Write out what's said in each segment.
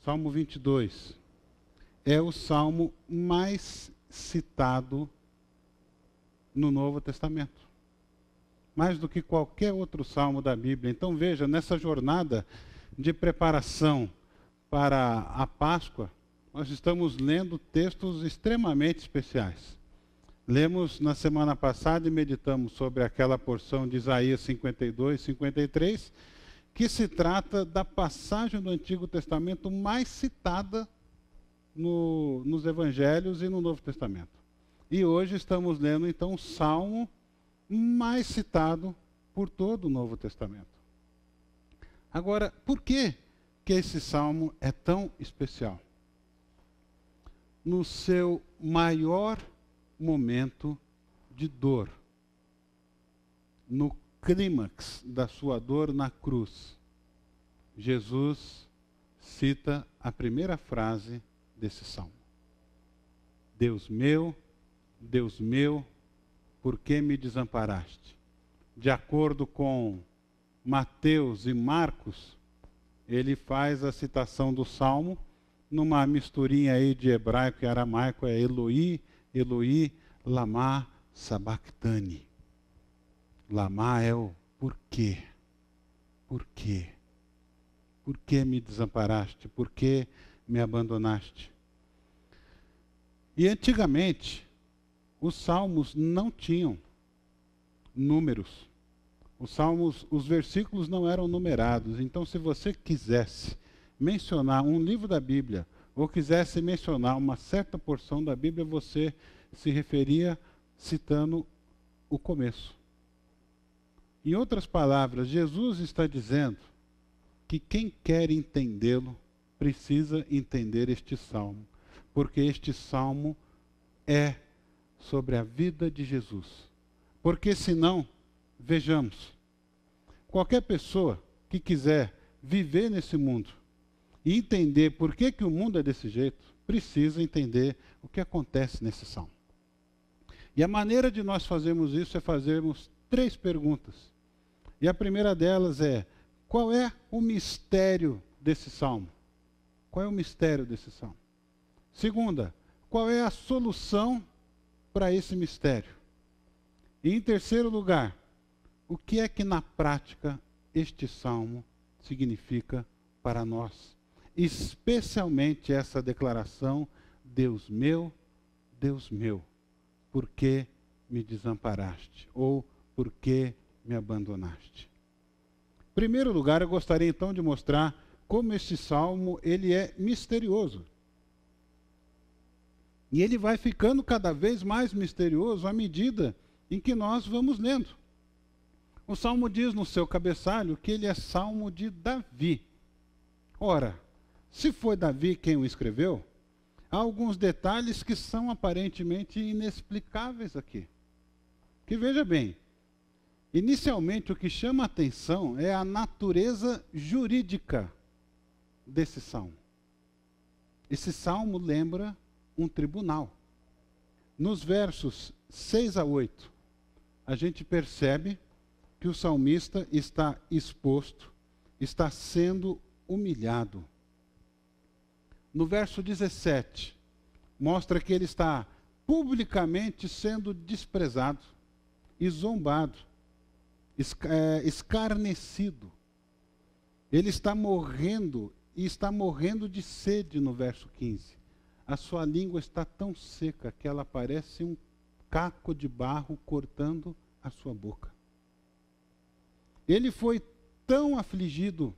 Salmo 22, é o salmo mais citado no Novo Testamento. Mais do que qualquer outro salmo da Bíblia. Então veja, nessa jornada de preparação para a Páscoa, nós estamos lendo textos extremamente especiais. Lemos na semana passada e meditamos sobre aquela porção de Isaías 52, 53, que se trata da passagem do Antigo Testamento mais citada nos Evangelhos e no Novo Testamento. E hoje estamos lendo então o salmo mais citado por todo o Novo Testamento. Agora, por que esse salmo é tão especial? No seu maior momento de dor, no clímax da sua dor na cruz, Jesus cita a primeira frase desse salmo. Deus meu, por que me desamparaste? De acordo com Mateus e Marcos, ele faz a citação do salmo numa misturinha aí de hebraico e aramaico, é Eloi, Eloi, lama sabachthani. Lama é o porquê. Por quê? Por que me desamparaste? Por que me abandonaste? E antigamente, os salmos não tinham números. Os versículos não eram numerados. Então, se você quisesse mencionar um livro da Bíblia, ou quisesse mencionar uma certa porção da Bíblia, você se referia citando o começo. Em outras palavras, Jesus está dizendo que quem quer entendê-lo precisa entender este salmo, porque este salmo é sobre a vida de Jesus. Porque senão, vejamos, qualquer pessoa que quiser viver nesse mundo e entender por que o mundo é desse jeito, precisa entender o que acontece nesse salmo. E a maneira de nós fazermos isso é fazermos 3 perguntas. E a primeira delas é: qual é o mistério desse salmo? Qual é o mistério desse salmo? Segunda, qual é a solução para esse mistério? E em terceiro lugar, o que é que na prática este salmo significa para nós? Especialmente essa declaração: Deus meu, por que me desamparaste? Ou por que me abandonaste? Em primeiro lugar, eu gostaria então de mostrar como este salmo ele é misterioso. E ele vai ficando cada vez mais misterioso à medida em que nós vamos lendo. O salmo diz no seu cabeçalho que ele é salmo de Davi. Ora, se foi Davi quem o escreveu, há alguns detalhes que são aparentemente inexplicáveis aqui. Que veja bem, inicialmente o que chama a atenção é a natureza jurídica desse salmo. Esse salmo lembra um tribunal. Nos versos 6 a 8, a gente percebe que o salmista está exposto, está sendo humilhado. No verso 17, mostra que ele está publicamente sendo desprezado e zombado, escarnecido. Ele está morrendo, e está morrendo de sede no verso 15. A sua língua está tão seca que ela parece um caco de barro cortando a sua boca. Ele foi tão afligido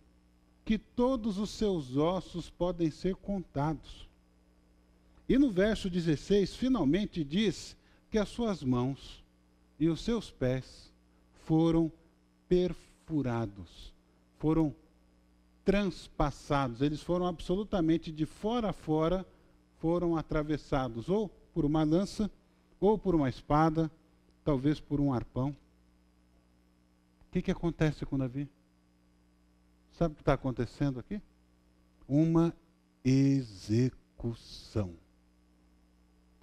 que todos os seus ossos podem ser contados. E no verso 16, finalmente diz que as suas mãos e os seus pés foram perfurados, foram transpassados, eles foram absolutamente de fora a fora, foram atravessados, ou por uma lança, ou por uma espada, talvez por um arpão. O que acontece com Davi? Sabe o que está acontecendo aqui? Uma execução.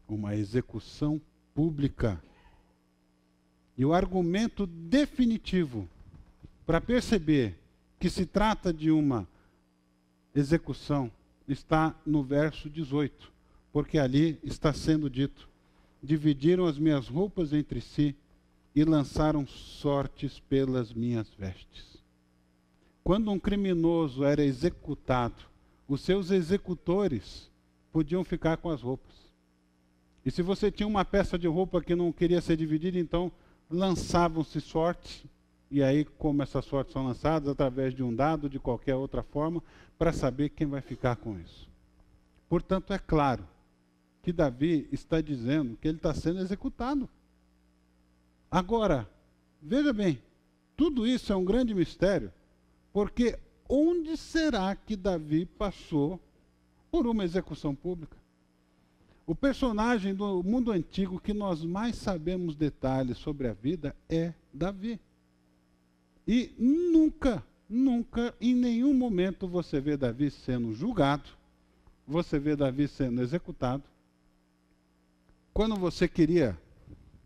Uma execução pública. E o argumento definitivo para perceber que se trata de uma execução está no verso 18, porque ali está sendo dito: dividiram as minhas roupas entre si e lançaram sortes pelas minhas vestes. Quando um criminoso era executado, os seus executores podiam ficar com as roupas. E se você tinha uma peça de roupa que não queria ser dividida, então lançavam-se sortes. E aí, como essas sortes são lançadas? Através de um dado, de qualquer outra forma, para saber quem vai ficar com isso. Portanto, é claro que Davi está dizendo que ele está sendo executado. Agora, veja bem, tudo isso é um grande mistério, porque onde será que Davi passou por uma execução pública? O personagem do mundo antigo que nós mais sabemos detalhes sobre a vida é Davi. E nunca, em nenhum momento você vê Davi sendo julgado, você vê Davi sendo executado. Quando você queria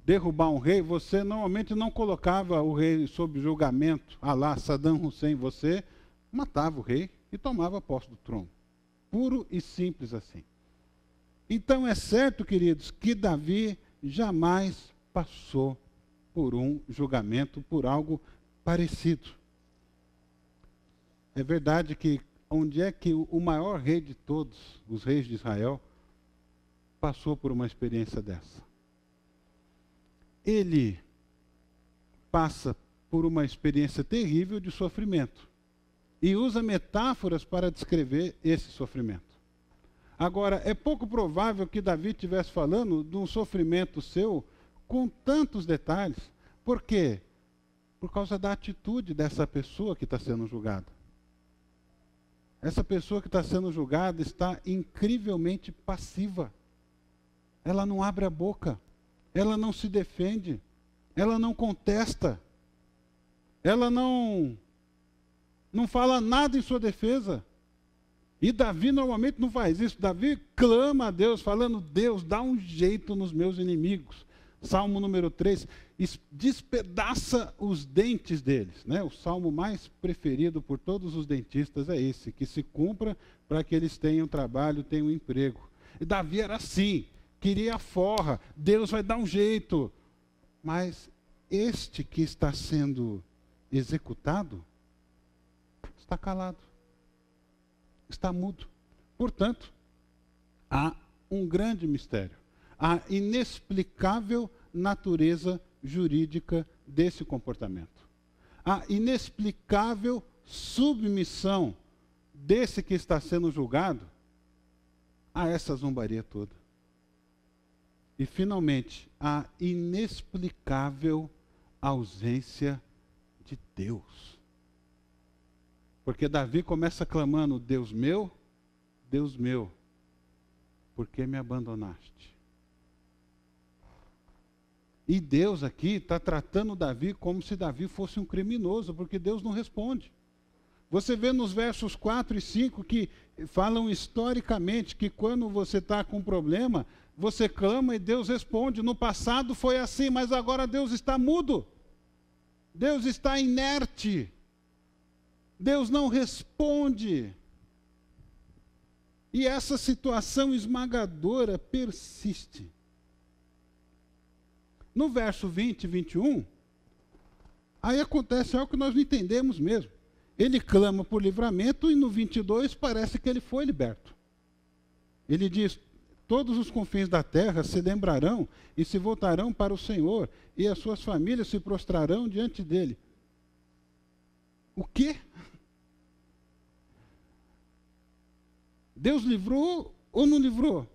derrubar um rei, você normalmente não colocava o rei sob julgamento, à lá Saddam Hussein, você matava o rei e tomava posse do trono. Puro e simples assim. Então é certo, queridos, que Davi jamais passou por um julgamento, por algo parecido. É verdade que onde é que o maior rei de todos, os reis de Israel, passou por uma experiência dessa? Ele passa por uma experiência terrível de sofrimento e usa metáforas para descrever esse sofrimento. Agora, é pouco provável que Davi estivesse falando de um sofrimento seu com tantos detalhes. Por quê? Por causa da atitude dessa pessoa que está sendo julgada. Essa pessoa que está sendo julgada está incrivelmente passiva. Ela não abre a boca, ela não se defende, ela não contesta, ela não fala nada em sua defesa. E Davi normalmente não faz isso. Davi clama a Deus, falando: Deus, dá um jeito nos meus inimigos. Salmo número 3, despedaça os dentes deles. Né? O salmo mais preferido por todos os dentistas é esse, que se cumpra para que eles tenham trabalho, tenham emprego. E Davi era assim, queria a forra, Deus vai dar um jeito. Mas este que está sendo executado está calado, está mudo. Portanto, há um grande mistério, a inexplicável natureza jurídica desse comportamento, a inexplicável submissão desse que está sendo julgado a essa zombaria toda. E, finalmente, a inexplicável ausência de Deus. Porque Davi começa clamando: Deus meu, por que me abandonaste? E Deus aqui está tratando Davi como se Davi fosse um criminoso, porque Deus não responde. Você vê nos versos 4 e 5 que falam historicamente que quando você está com um problema, você clama e Deus responde. No passado foi assim, mas agora Deus está mudo. Deus está inerte. Deus não responde. E essa situação esmagadora persiste. No verso 20 e 21, aí acontece algo que nós não entendemos mesmo. Ele clama por livramento e no 22 parece que ele foi liberto. Ele diz: todos os confins da terra se lembrarão e se voltarão para o Senhor, e as suas famílias se prostrarão diante dele. O quê? Deus livrou ou não livrou?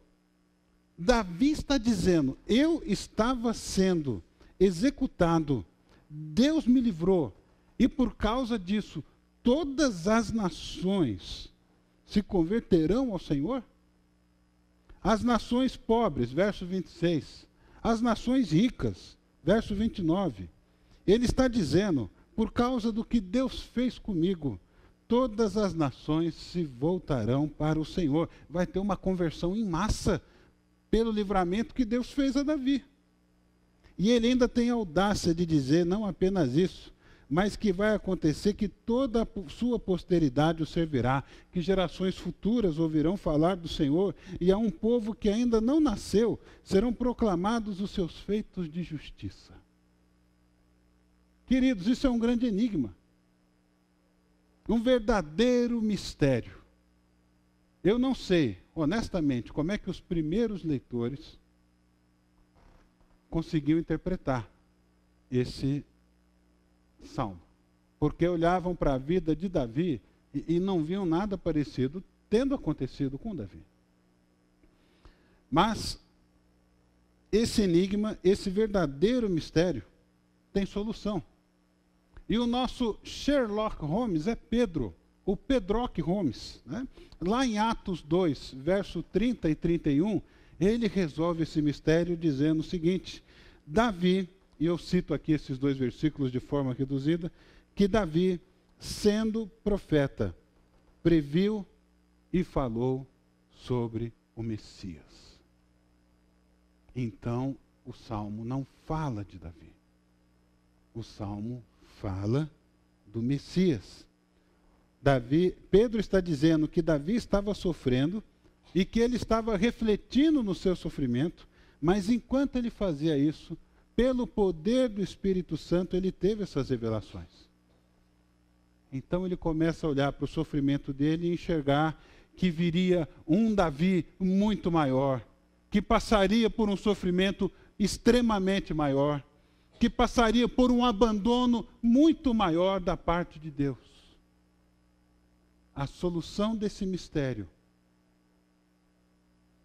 Davi está dizendo: eu estava sendo executado, Deus me livrou, e por causa disso, todas as nações se converterão ao Senhor? As nações pobres, verso 26, as nações ricas, verso 29. Ele está dizendo: por causa do que Deus fez comigo, todas as nações se voltarão para o Senhor. Vai ter uma conversão em massa pelo livramento que Deus fez a Davi. E ele ainda tem a audácia de dizer não apenas isso, mas que vai acontecer que toda a sua posteridade o servirá, que gerações futuras ouvirão falar do Senhor, e a um povo que ainda não nasceu serão proclamados os seus feitos de justiça. Queridos, isso é um grande enigma, um verdadeiro mistério. Eu não sei, honestamente, como é que os primeiros leitores conseguiam interpretar esse salmo. Porque olhavam para a vida de Davi e não viam nada parecido tendo acontecido com Davi. Mas esse enigma, esse verdadeiro mistério, tem solução. E o nosso Sherlock Holmes é Pedro, o Pedrock Holmes, né? Lá em Atos 2, verso 30 e 31, ele resolve esse mistério dizendo o seguinte: Davi, e eu cito aqui esses dois versículos de forma reduzida, que Davi, sendo profeta, previu e falou sobre o Messias. Então, o Salmo não fala de Davi. O Salmo fala do Messias. Pedro está dizendo que Davi estava sofrendo e que ele estava refletindo no seu sofrimento, mas enquanto ele fazia isso, pelo poder do Espírito Santo, ele teve essas revelações. Então ele começa a olhar para o sofrimento dele e enxergar que viria um Davi muito maior, que passaria por um sofrimento extremamente maior, que passaria por um abandono muito maior da parte de Deus. A solução desse mistério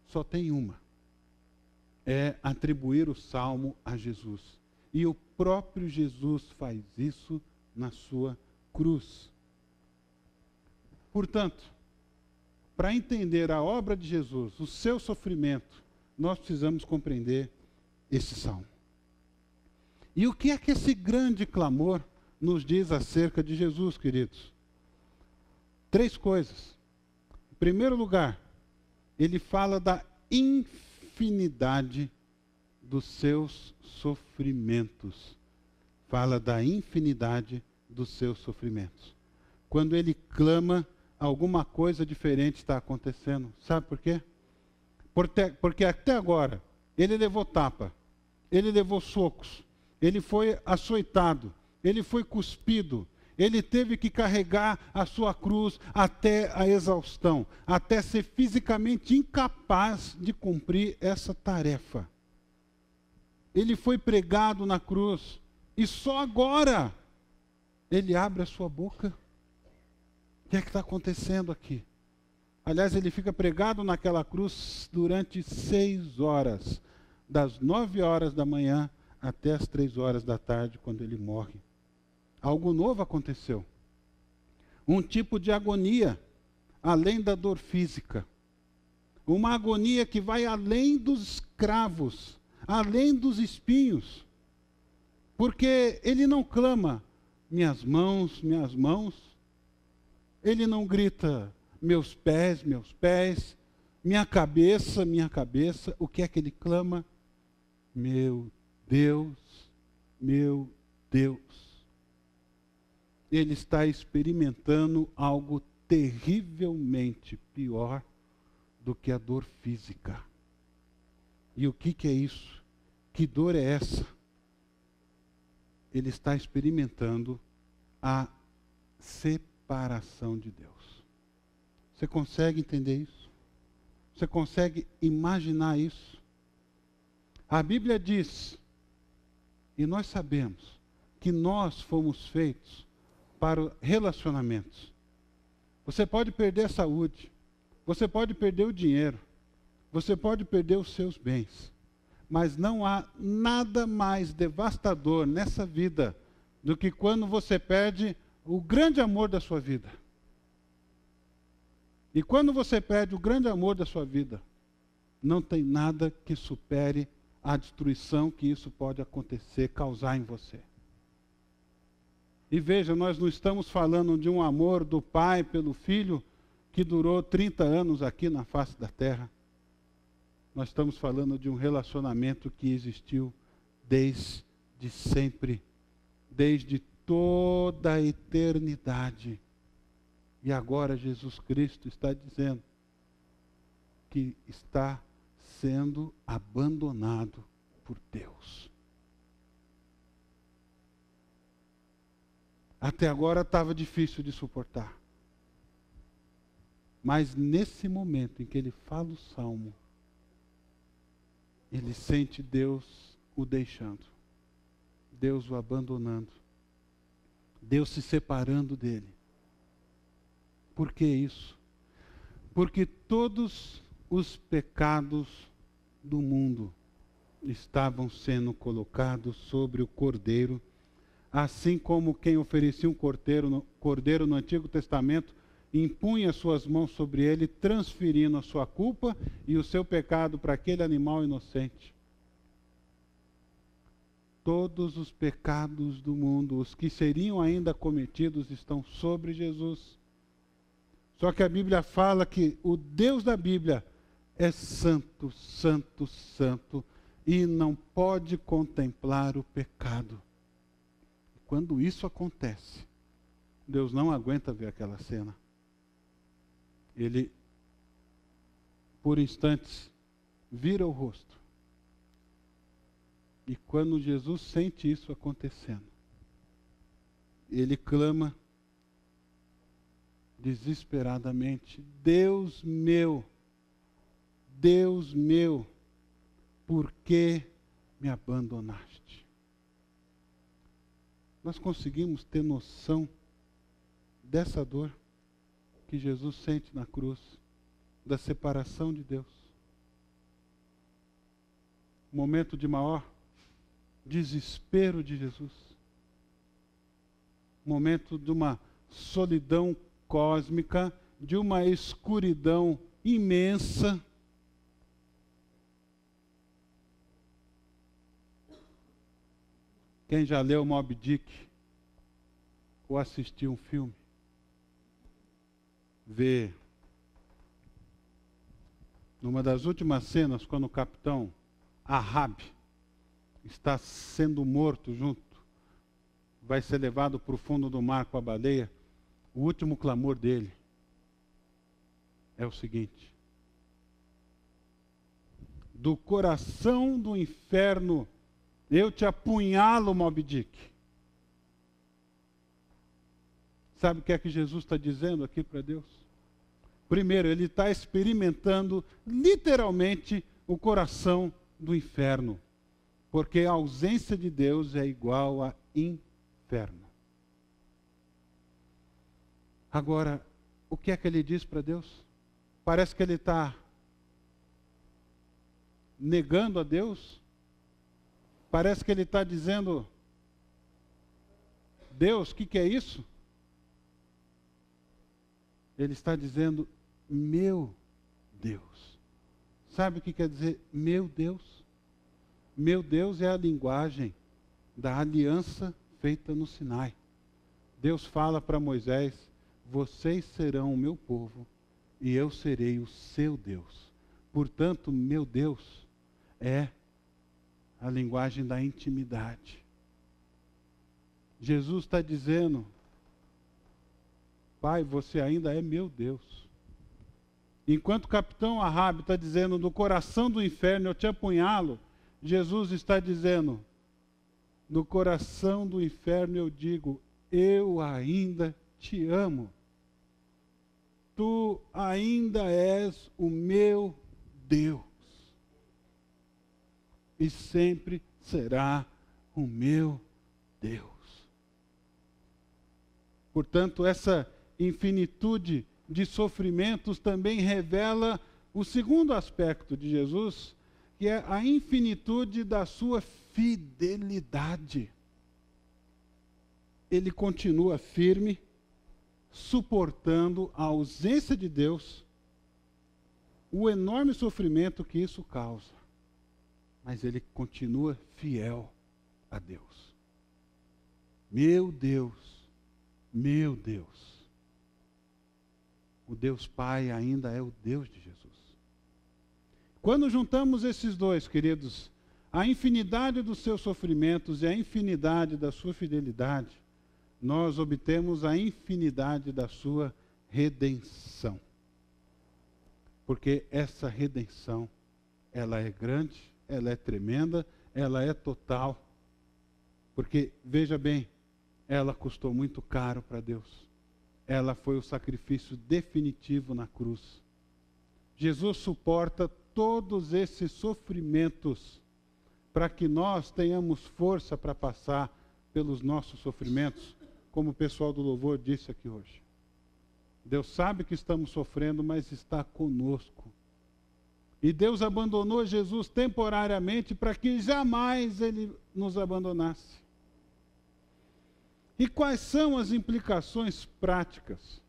só tem uma: é atribuir o salmo a Jesus. E o próprio Jesus faz isso na sua cruz. Portanto, para entender a obra de Jesus, o seu sofrimento, nós precisamos compreender esse salmo. E o que é que esse grande clamor nos diz acerca de Jesus, queridos? 3 coisas. Em primeiro lugar, ele fala da infinidade dos seus sofrimentos. Fala da infinidade dos seus sofrimentos. Quando ele clama, alguma coisa diferente está acontecendo. Sabe por quê? Porque até agora, ele levou tapa, ele levou socos, ele foi açoitado, ele foi cuspido, ele teve que carregar a sua cruz até a exaustão, até ser fisicamente incapaz de cumprir essa tarefa. Ele foi pregado na cruz e só agora ele abre a sua boca. O que é que está acontecendo aqui? Aliás, ele fica pregado naquela cruz durante 6 horas, das 9 horas da manhã até as 3 horas da tarde, quando ele morre. Algo novo aconteceu. Um tipo de agonia, além da dor física. Uma agonia que vai além dos cravos, além dos espinhos. Porque ele não clama, minhas mãos, minhas mãos. Ele não grita, meus pés, minha cabeça, minha cabeça. O que é que ele clama? Meu Deus, meu Deus. Ele está experimentando algo terrivelmente pior do que a dor física. E o que é isso? Que dor é essa? Ele está experimentando a separação de Deus. Você consegue entender isso? Você consegue imaginar isso? A Bíblia diz, e nós sabemos, que nós fomos feitos para relacionamentos. Você pode perder a saúde, você pode perder o dinheiro, você pode perder os seus bens, mas não há nada mais devastador nessa vida do que quando você perde o grande amor da sua vida. E quando você perde o grande amor da sua vida, não tem nada que supere a destruição que isso pode acontecer, causar em você. E veja, nós não estamos falando de um amor do pai pelo filho que durou 30 anos aqui na face da terra. Nós estamos falando de um relacionamento que existiu desde sempre, desde toda a eternidade. E agora Jesus Cristo está dizendo que está sendo abandonado por Deus. Até agora estava difícil de suportar. Mas nesse momento em que ele fala o salmo, ele sente Deus o deixando, Deus o abandonando, Deus se separando dele. Por que isso? Porque todos os pecados do mundo estavam sendo colocados sobre o Cordeiro, assim como quem oferecia um cordeiro no Antigo Testamento impunha suas mãos sobre ele, transferindo a sua culpa e o seu pecado para aquele animal inocente. Todos os pecados do mundo, os que seriam ainda cometidos, estão sobre Jesus. Só que a Bíblia fala que o Deus da Bíblia é santo, santo, santo, e não pode contemplar o pecado. Quando isso acontece, Deus não aguenta ver aquela cena. Ele, por instantes, vira o rosto. E quando Jesus sente isso acontecendo, ele clama desesperadamente: Deus meu, por que me abandonaste? Nós conseguimos ter noção dessa dor que Jesus sente na cruz, da separação de Deus. Momento de maior desespero de Jesus. Momento de uma solidão cósmica, de uma escuridão imensa. Quem já leu Moby Dick ou assistiu um filme, vê numa das últimas cenas, quando o capitão Ahab está sendo morto junto, vai ser levado para o fundo do mar com a baleia, o último clamor dele é o seguinte: do coração do inferno eu te apunhalo, Moby Dick. Sabe o que é que Jesus está dizendo aqui para Deus? Primeiro, ele está experimentando literalmente o coração do inferno, porque a ausência de Deus é igual a inferno. Agora, o que é que ele diz para Deus? Parece que ele está negando a Deus. Parece que ele está dizendo: Deus, o que é isso? Ele está dizendo: meu Deus. Sabe o que quer dizer meu Deus? Meu Deus é a linguagem da aliança feita no Sinai. Deus fala para Moisés: vocês serão o meu povo e eu serei o seu Deus. Portanto, meu Deus é a linguagem da intimidade. Jesus está dizendo: Pai, você ainda é meu Deus. Enquanto o capitão Ahab está dizendo: do coração do inferno eu te apunhalo, Jesus está dizendo: do coração do inferno eu digo: eu ainda te amo. Tu ainda és o meu Deus. E sempre será o meu Deus. Portanto, essa infinitude de sofrimentos também revela o segundo aspecto de Jesus, que é a infinitude da sua fidelidade. Ele continua firme, suportando a ausência de Deus, o enorme sofrimento que isso causa. Mas ele continua fiel a Deus. Meu Deus, meu Deus. O Deus Pai ainda é o Deus de Jesus. Quando juntamos esses dois, queridos, a infinidade dos seus sofrimentos e a infinidade da sua fidelidade, nós obtemos a infinidade da sua redenção. Porque essa redenção, ela é grande, ela é tremenda, ela é total. Porque, veja bem, ela custou muito caro para Deus. Ela foi o sacrifício definitivo na cruz. Jesus suporta todos esses sofrimentos para que nós tenhamos força para passar pelos nossos sofrimentos, como o pessoal do louvor disse aqui hoje. Deus sabe que estamos sofrendo, mas está conosco. E Deus abandonou Jesus temporariamente para que jamais Ele nos abandonasse. E quais são as implicações práticas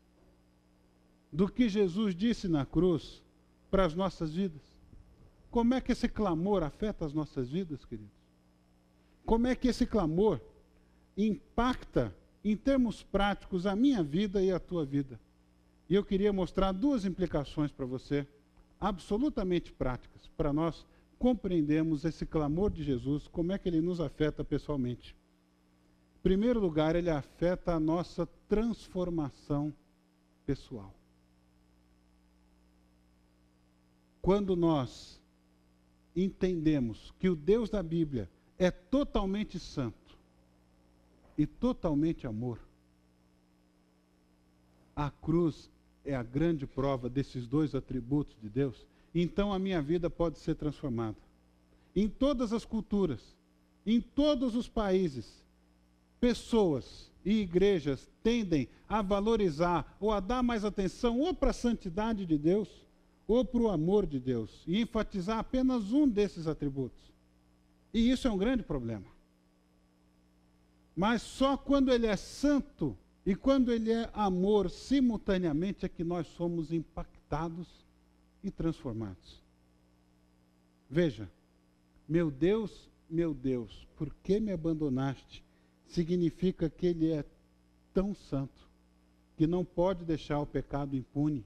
do que Jesus disse na cruz para as nossas vidas? Como é que esse clamor afeta as nossas vidas, queridos? Como é que esse clamor impacta, em termos práticos, a minha vida e a tua vida? E eu queria mostrar duas implicações para você, absolutamente práticas, para nós compreendermos esse clamor de Jesus, como é que ele nos afeta pessoalmente. Em primeiro lugar, ele afeta a nossa transformação pessoal. Quando nós entendemos que o Deus da Bíblia é totalmente santo e totalmente amor, a cruz é a grande prova desses dois atributos de Deus, então a minha vida pode ser transformada. Em todas as culturas, em todos os países, pessoas e igrejas tendem a valorizar ou a dar mais atenção ou para a santidade de Deus ou para o amor de Deus e enfatizar apenas um desses atributos. E isso é um grande problema. Mas só quando ele é santo e quando ele é amor simultaneamente é que nós somos impactados e transformados. Veja, meu Deus, por que me abandonaste? Significa que ele é tão santo que não pode deixar o pecado impune,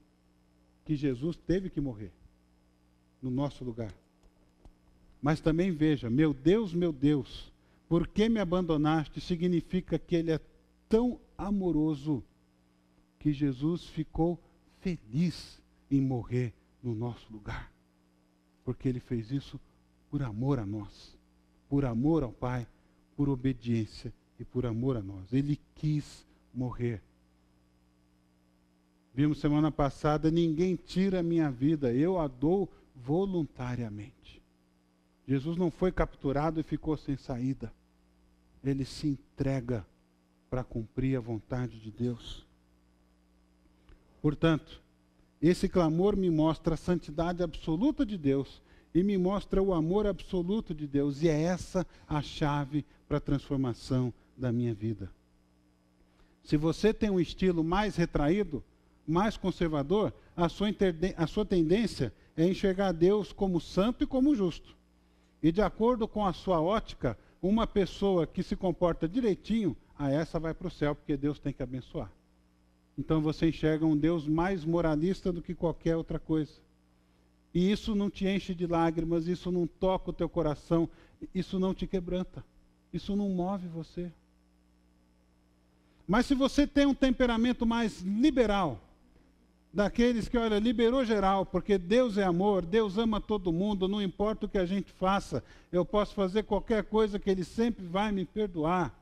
que Jesus teve que morrer no nosso lugar. Mas também veja, meu Deus, por que me abandonaste? Significa que ele é tão amoroso que Jesus ficou feliz em morrer no nosso lugar. Porque ele fez isso por amor a nós, por amor ao Pai, por obediência e por amor a nós. Ele quis morrer. Vimos semana passada, ninguém tira a minha vida, eu a dou voluntariamente. Jesus não foi capturado e ficou sem saída. Ele se entrega para cumprir a vontade de Deus. Portanto, esse clamor me mostra a santidade absoluta de Deus e me mostra o amor absoluto de Deus. E é essa a chave para a transformação da minha vida. Se você tem um estilo mais retraído, mais conservador, a sua tendência é enxergar Deus como santo e como justo. E de acordo com a sua ótica, uma pessoa que se comporta direitinho, essa vai para o céu, porque Deus tem que abençoar. Então você enxerga um Deus mais moralista do que qualquer outra coisa. E isso não te enche de lágrimas, isso não toca o teu coração, isso não te quebranta, isso não move você. Mas se você tem um temperamento mais liberal, daqueles que, olha, liberou geral, porque Deus é amor, Deus ama todo mundo, não importa o que a gente faça, eu posso fazer qualquer coisa que Ele sempre vai me perdoar.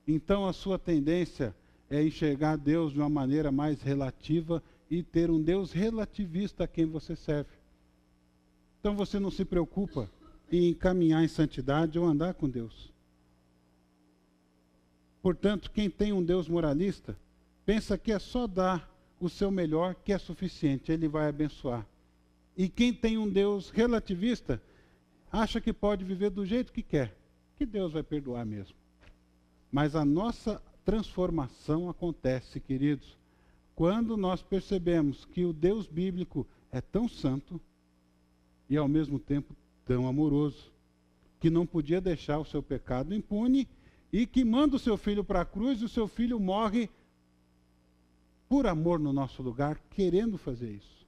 Então a sua tendência é enxergar Deus de uma maneira mais relativa e ter um Deus relativista a quem você serve. Então você não se preocupa em caminhar em santidade ou andar com Deus. Portanto, quem tem um Deus moralista, pensa que é só dar o seu melhor que é suficiente, ele vai abençoar. E quem tem um Deus relativista, acha que pode viver do jeito que quer, que Deus vai perdoar mesmo. Mas a nossa transformação acontece, queridos, quando nós percebemos que o Deus bíblico é tão santo e ao mesmo tempo tão amoroso, que não podia deixar o seu pecado impune e que manda o seu filho para a cruz e o seu filho morre por amor no nosso lugar, querendo fazer isso.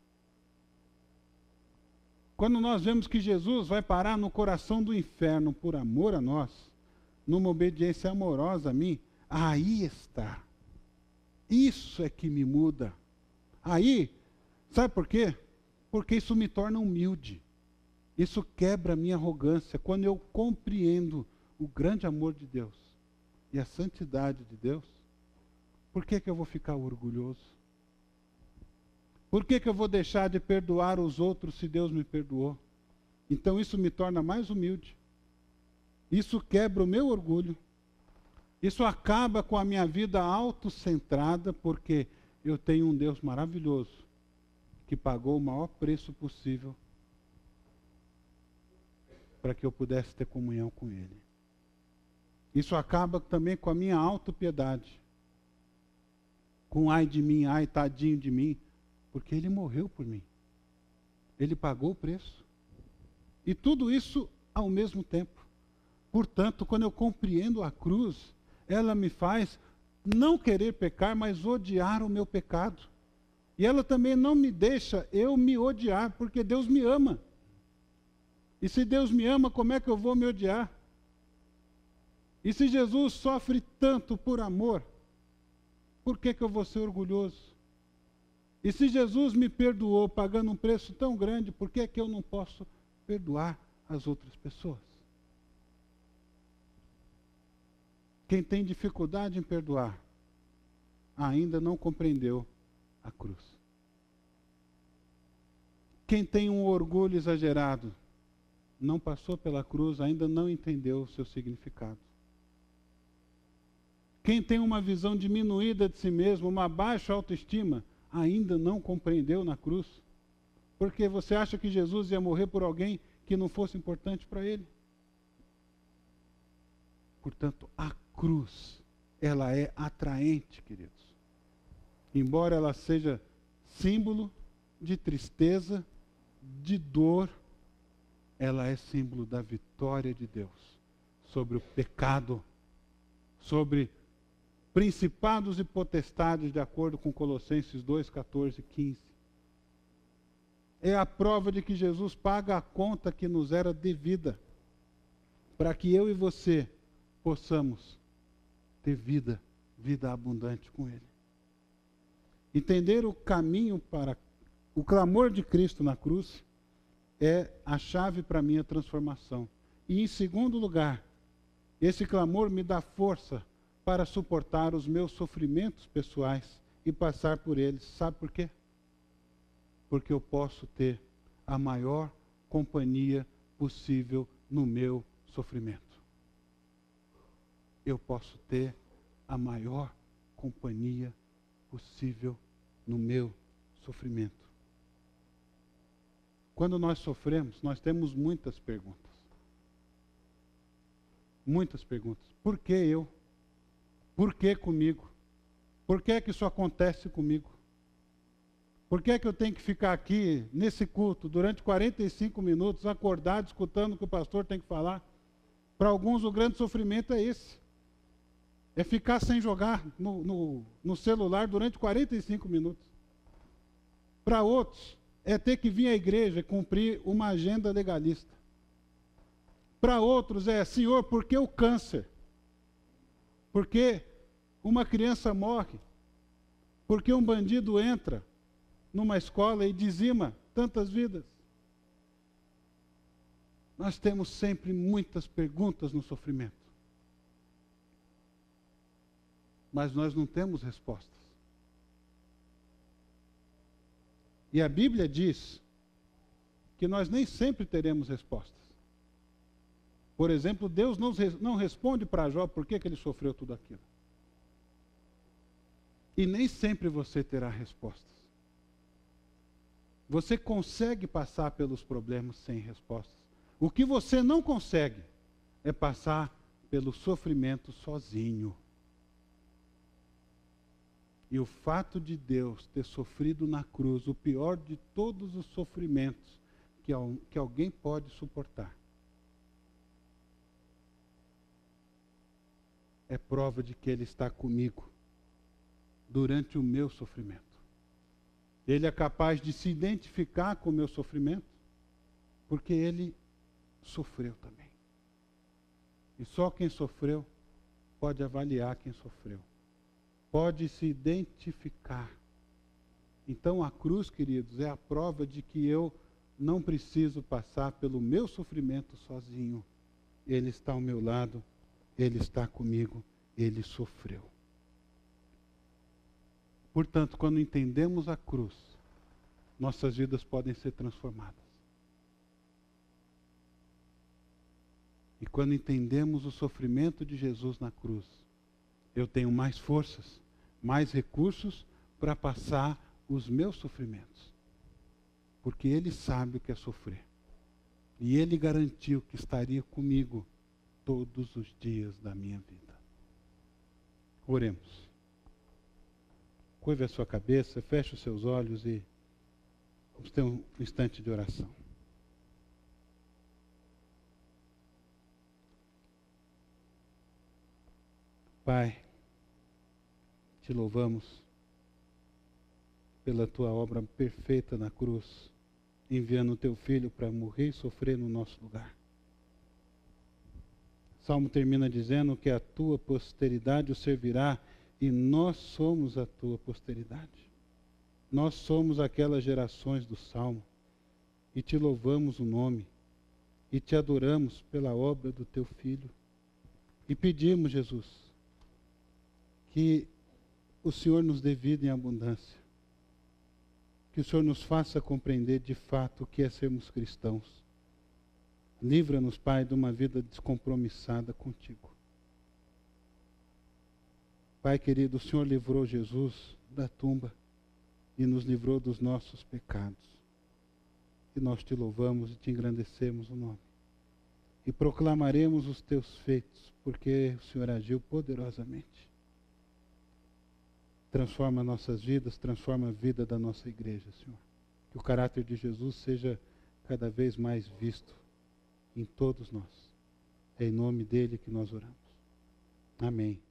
Quando nós vemos que Jesus vai parar no coração do inferno por amor a nós, numa obediência amorosa a mim, Aí está. Isso é que me muda. Aí, sabe por quê? Porque isso me torna humilde. Isso quebra a minha arrogância. Quando eu compreendo o grande amor de Deus e a santidade de Deus, por que eu vou ficar orgulhoso? Por que eu vou deixar de perdoar os outros se Deus me perdoou? Então isso me torna mais humilde. Isso quebra o meu orgulho. Isso acaba com a minha vida autocentrada, porque eu tenho um Deus maravilhoso que pagou o maior preço possível para que eu pudesse ter comunhão com Ele. Isso acaba também com a minha autopiedade. Com ai de mim, ai tadinho de mim, porque Ele morreu por mim. Ele pagou o preço. E tudo isso ao mesmo tempo. Portanto, quando eu compreendo a cruz, ela me faz não querer pecar, mas odiar o meu pecado. E ela também não me deixa eu me odiar, porque Deus me ama. E se Deus me ama, como é que eu vou me odiar? E se Jesus sofre tanto por amor, por que eu vou ser orgulhoso? E se Jesus me perdoou pagando um preço tão grande, por que eu não posso perdoar as outras pessoas? Quem tem dificuldade em perdoar, ainda não compreendeu a cruz. Quem tem um orgulho exagerado, não passou pela cruz, ainda não entendeu o seu significado. Quem tem uma visão diminuída de si mesmo, uma baixa autoestima, ainda não compreendeu na cruz. Porque você acha que Jesus ia morrer por alguém que não fosse importante para ele? Portanto, a cruz, ela é atraente, queridos. Embora ela seja símbolo de tristeza, de dor, ela é símbolo da vitória de Deus sobre o pecado, sobre principados e potestades, de acordo com Colossenses 2, 14 e 15. É a prova de que Jesus paga a conta que nos era devida, para que eu e você possamos ter vida abundante com Ele. Entender o caminho para o clamor de Cristo na cruz é a chave para a minha transformação. E em segundo lugar, esse clamor me dá força para suportar os meus sofrimentos pessoais e passar por eles. Sabe por quê? Porque eu posso ter a maior companhia possível no meu sofrimento. Eu posso ter a maior companhia possível no meu sofrimento. Quando nós sofremos, nós temos muitas perguntas. Muitas perguntas. Por que eu? Por que comigo? Por que isso acontece comigo? Por que eu tenho que ficar aqui, nesse culto, durante 45 minutos, acordado, escutando o que o pastor tem que falar? Para alguns, o grande sofrimento é esse. É ficar sem jogar no celular durante 45 minutos. Para outros, é ter que vir à igreja e cumprir uma agenda legalista. Para outros é, Senhor, por que o câncer? Por que uma criança morre? Por que um bandido entra numa escola e dizima tantas vidas? Nós temos sempre muitas perguntas no sofrimento. Mas nós não temos respostas. E a Bíblia diz que nós nem sempre teremos respostas. Por exemplo, Deus não responde para Jó por que ele sofreu tudo aquilo. E nem sempre você terá respostas. Você consegue passar pelos problemas sem respostas. O que você não consegue é passar pelo sofrimento sozinho. E o fato de Deus ter sofrido na cruz o pior de todos os sofrimentos que alguém pode suportar, é prova de que Ele está comigo durante o meu sofrimento. Ele é capaz de se identificar com o meu sofrimento, porque Ele sofreu também. E só quem sofreu pode avaliar quem sofreu, pode se identificar. Então a cruz, queridos, é a prova de que eu não preciso passar pelo meu sofrimento sozinho. Ele está ao meu lado, Ele está comigo, Ele sofreu. Portanto, quando entendemos a cruz, nossas vidas podem ser transformadas. E quando entendemos o sofrimento de Jesus na cruz, eu tenho mais forças, mais recursos para passar os meus sofrimentos. Porque Ele sabe o que é sofrer. E Ele garantiu que estaria comigo todos os dias da minha vida. Oremos. Curve a sua cabeça, feche os seus olhos e vamos ter um instante de oração. Pai, te louvamos pela tua obra perfeita na cruz, enviando o teu Filho para morrer e sofrer no nosso lugar. O Salmo termina dizendo que a tua posteridade o servirá e nós somos a tua posteridade. Nós somos aquelas gerações do Salmo e te louvamos o nome e te adoramos pela obra do teu Filho. E pedimos, Jesus, que o Senhor nos dê vida em abundância. Que o Senhor nos faça compreender de fato o que é sermos cristãos. Livra-nos, Pai, de uma vida descompromissada contigo. Pai querido, o Senhor livrou Jesus da tumba e nos livrou dos nossos pecados. E nós te louvamos e te engrandecemos o nome. E proclamaremos os teus feitos, porque o Senhor agiu poderosamente. Transforma nossas vidas, transforma a vida da nossa igreja, Senhor. Que o caráter de Jesus seja cada vez mais visto em todos nós. É em nome dele que nós oramos. Amém.